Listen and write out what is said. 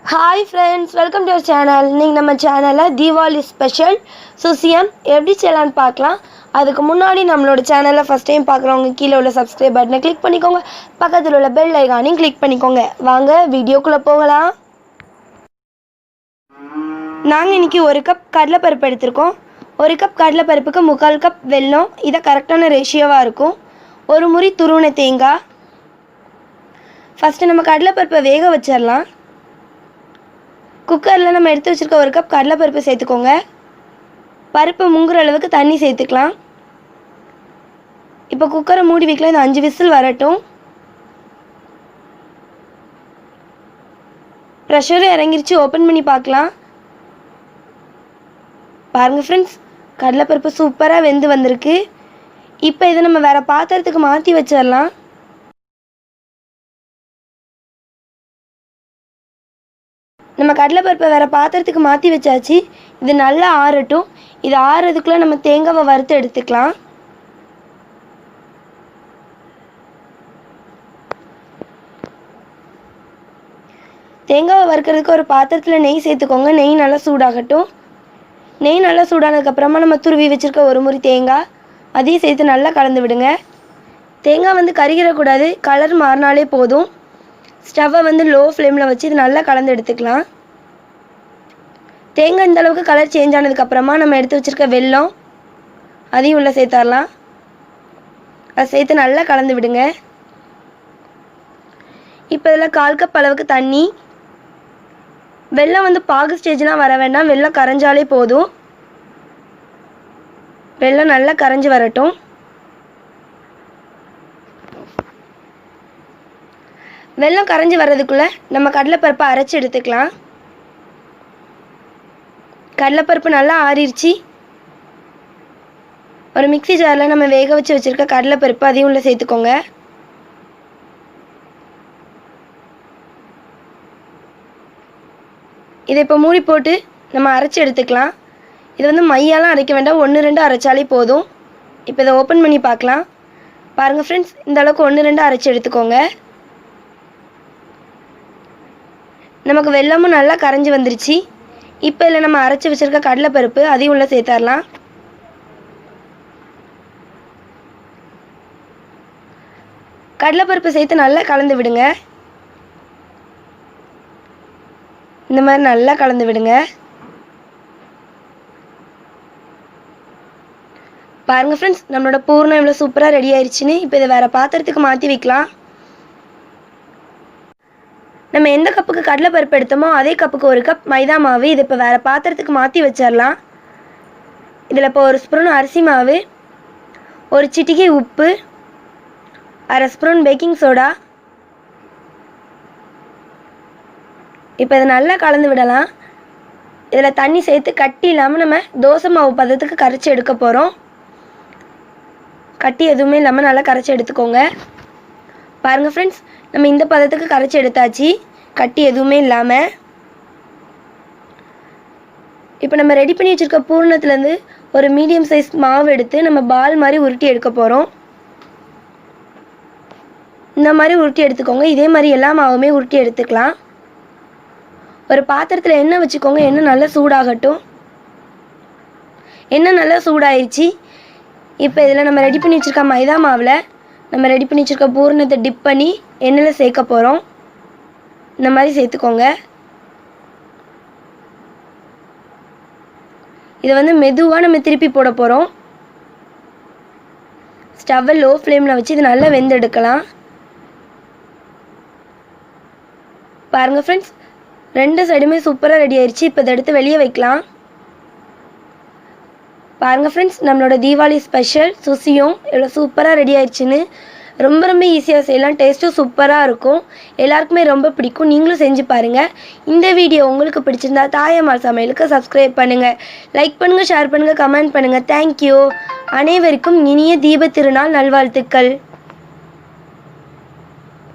Hi friends, welcome to our channel. நீங்கள் நம்ம சேனலில் Diwali ஸ்பெஷல் Susiyam எப்படி செய்யலான்னு பார்க்கலாம். அதுக்கு முன்னாடி நம்மளோட சேனலை ஃபஸ்ட் டைம் பார்க்குறவங்க கீழே உள்ள சப்ஸ்கிரைப் பட்டனை கிளிக் பண்ணிக்கோங்க. பக்கத்தில் உள்ள பெல் ஐகானையும் கிளிக் பண்ணிக்கோங்க. வாங்க வீடியோக்குள்ளே போகலாம். நாங்கள் இன்றைக்கி 1 கப் கடலைப்பருப்பு எடுத்திருக்கோம். 1 கப் கடலைப்பருப்புக்கு 3/4 கப் வெல்லம். இதை கரெக்டான ரேஷியோவாக இருக்கும். ஒரு முறி துருவின தேங்காய். ஃபஸ்ட்டு நம்ம கடலைப்பருப்பை வேக வச்சிடலாம். குக்கரில் நம்ம எடுத்து வச்சுருக்க 1 கப் கடலைப்பருப்பு சேர்த்துக்கோங்க. பருப்பு முங்குற அளவுக்கு தண்ணி சேர்த்துக்கலாம். இப்போ குக்கரை மூடி வைக்கலாம். இந்த 5 விசில் வரட்டும். ப்ரெஷரும் இறங்கிருச்சு. ஓப்பன் பண்ணி பார்க்கலாம். பாருங்கள் ஃப்ரெண்ட்ஸ், கடலைப்பருப்பு சூப்பராக வெந்து வந்திருக்கு. இப்போ இதை நம்ம வேறு பாத்திரத்துக்கு மாற்றி வச்சிடலாம். நம்ம கடலைப்பருப்பை வேறு பாத்திரத்துக்கு மாற்றி வச்சாச்சு. இது நல்லா ஆறட்டும். இது ஆறுறதுக்குள்ளே நம்ம தேங்காவை வறுத்து எடுத்துக்கலாம். தேங்காவை வறுக்கிறதுக்கு ஒரு பாத்திரத்தில் நெய் சேர்த்துக்கோங்க. நெய் நல்லா சூடாகட்டும். நெய் நல்லா சூடானதுக்கப்புறமா நம்ம துருவி வச்சுருக்க ஒரு முறி தேங்காய் அதையும் சேர்த்து நல்லா கலந்து விடுங்க. தேங்காய் கருகிடக்கூடாது. கலர் மாறினாலே போதும். ஸ்டவ்வை லோ ஃப்ளேமில் வச்சு இது நல்லா கலந்து எடுத்துக்கலாம். தேங்காய் இந்த அளவுக்கு கலர் சேஞ்ச் ஆனதுக்கப்புறமா நம்ம எடுத்து வச்சுருக்க வெல்லம் அதையும் உள்ளே சேர்த்துடலாம். அதை சேர்த்து நல்லா கலந்து விடுங்க. இப்போ இதில் 1/4 கப் அளவுக்கு தண்ணி. வெல்லம் பாகு ஸ்டேஜ்லாம் வர வேண்டாம். வெல்லம் கரைஞ்சாலே போதும். வெல்லம் நல்லா கரைஞ்சி வரட்டும். வெல்லம் கரைஞ்சி வர்றதுக்குள்ளே நம்ம கடலைப்பருப்பை அரைச்சி எடுத்துக்கலாம். கடலைப்பருப்பு நல்லா ஆறிடுச்சு. ஒரு மிக்ஸி ஜாரில் நம்ம வேக வச்சு வச்சுருக்க கடலைப்பருப்பு அதையும் உள்ளே சேர்த்துக்கோங்க. இதை இப்போ மூடி போட்டு நம்ம அரைச்சி எடுத்துக்கலாம். இது மையாலாம் அரைக்க வேண்டாம். 1-2 அரைச்சாலே போதும். இப்போ இதை ஓப்பன் பண்ணி பார்க்கலாம். பாருங்கள் ஃப்ரெண்ட்ஸ், இந்த அளவுக்கு 1-2 அரைச்சி எடுத்துக்கோங்க. நமக்கு வெல்லமும் நல்லா கரைஞ்சி வந்துருச்சு. இப்போ இதில் நம்ம அரைச்சி வச்சுருக்க கடலைப்பருப்பு அதையும் உள்ளே சேர்த்துடலாம். கடலைப்பருப்பு சேர்த்து நல்லா கலந்து விடுங்க. இந்த மாதிரி நல்லா கலந்து விடுங்க. பாருங்கள் ஃப்ரெண்ட்ஸ், நம்மளோட பூர்ணம் இவ்வளோ சூப்பராக ரெடி ஆயிடுச்சுன்னு. இப்போ இதை வேறு பாத்திரத்துக்கு மாற்றி வைக்கலாம். நம்ம எந்த கப்புக்கு கடலைப்பருப்பு எடுத்தோமோ அதே கப்புக்கு 1 கப் மைதா மாவு. இது இப்போ வேறு பாத்திரத்துக்கு மாற்றி வச்சிடலாம். இதில் இப்போ 1 ஸ்பூன் அரிசி மாவு, 1 சிட்டிகை உப்பு, 1/2 ஸ்பூன் பேக்கிங் சோடா. இப்போ இதை நல்லா கலந்து விடலாம். இதில் தண்ணி சேர்த்து கட்டி இல்லாமல் நம்ம தோசை மாவு பதத்துக்கு கரைச்சி எடுக்க போகிறோம். கட்டி எதுவுமே இல்லாமல் நல்லா கரைச்சி எடுத்துக்கோங்க. பாருங்கள் ஃப்ரெண்ட்ஸ், நம்ம இந்த பதத்துக்கு கரைச்சி எடுத்தாச்சு, கட்டி எதுவுமே இல்லாமல். இப்போ நம்ம ரெடி பண்ணி வச்சுருக்க பூர்ணத்துலேருந்து ஒரு மீடியம் சைஸ் மாவு எடுத்து நம்ம பால் மாதிரி உருட்டி எடுக்க போகிறோம். இந்த மாதிரி உருட்டி எடுத்துக்கோங்க. இதே மாதிரி எல்லா மாவுமே உருட்டி எடுத்துக்கலாம். ஒரு பாத்திரத்தில் எண்ணெய் வச்சுக்கோங்க. எண்ணெய் நல்லா சூடாகட்டும். எண்ணெய் நல்லா சூடாயிடுச்சு. இப்போ இதில் நம்ம ரெடி பண்ணி வச்சுருக்க மைதா மாவில் நம்ம ரெடி பண்ணி வச்சுருக்க பூரணத்தை டிப் பண்ணி எண்ணெயில் சேர்க்க போகிறோம். இந்த மாதிரி சேர்த்துக்கோங்க. இதை மெதுவாக நம்ம திருப்பி போட போகிறோம். ஸ்டவ்வை லோ ஃப்ளேமில் வச்சு இது நல்லா வெந்தெடுக்கலாம். பாருங்கள் ஃப்ரெண்ட்ஸ், 2 சைடுமே சூப்பராக ரெடி ஆயிடுச்சு. இப்போ இதை எடுத்து வெளியே வைக்கலாம். பாருங்கள் ஃப்ரெண்ட்ஸ், நம்மளோட தீபாவளி ஸ்பெஷல் சுசியம் எவ்வளோ சூப்பராக ரெடி ஆயிடுச்சுன்னு. ரொம்ப ஈஸியாக செய்யலாம். டேஸ்ட்டும் சூப்பராக இருக்கும். எல்லாருக்குமே ரொம்ப பிடிக்கும். நீங்களும் செஞ்சு பாருங்கள். இந்த வீடியோ உங்களுக்கு பிடிச்சிருந்தா தாயம்மாள் சமையலுக்கு சப்ஸ்கிரைப் பண்ணுங்கள், லைக் பண்ணுங்கள், ஷேர் பண்ணுங்கள், கமெண்ட் பண்ணுங்கள். தேங்க்யூ. அனைவருக்கும் இனிய தீப திருநாள் நல்வாழ்த்துக்கள்.